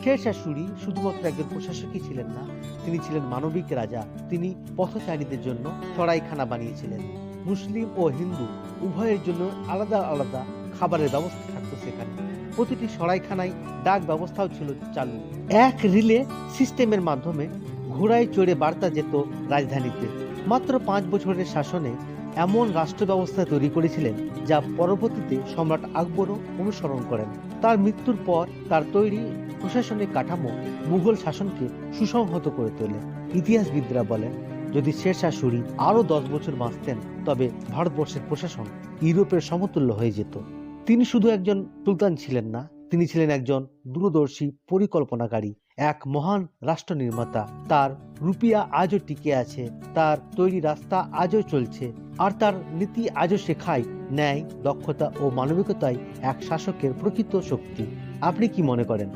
শেরশাহ সূরি শুধুমাত্র একজন প্রশাসকই ছিলেন না, তিনি ছিলেন মানবিক রাজা। তিনি পথচারীদের জন্য সরাইখানা বানিয়েছিলেন। মুসলিম ও হিন্দু উভয়ের জন্য আলাদা আলাদা খাবারের ব্যবস্থা থাকতো সেখানে। প্রতিটি সরাইখানায় ডাক ব্যবস্থাও ছিল চালু। এক রিলে সিস্টেমের মাধ্যমে ঘোড়ায় চড়ে বার্তা যেত রাজধানীতে। মাত্র 5 বছরের শাসনে এমন রাষ্ট্র ব্যবস্থা তৈরি করেছিলেন যা পরবর্তীতে সম্রাট আকবরও অনুসরণ করেন। তার মৃত্যুর পর তার তৈরি প্রশাসনিক কাঠামো মুঘল শাসনকে সুসংহত করে তোলে। ইতিহাসবিদরা বলেন, যদি শেরশাহ সূরি আরো 10 বছর বাঁচতেন তবে ভারতবর্ষের প্রশাসন ইউরোপের সমতুল্য হয়ে যেত। তিনি শুধু একজন সুলতান ছিলেন না, তিনি ছিলেন একজন দূরদর্শী পরিকল্পনাকারী, এক মহান রাষ্ট্র নির্মাতা। তার রুপিয়া আজও টিকে আছে, তার তৈরি রাস্তা আজও চলছে, আর তার নীতি আজও শেখায় ন্যায়, দক্ষতা ও মানবিকতাই এক শাসকের প্রকৃত শক্তি। আপনি কি মনে করেন?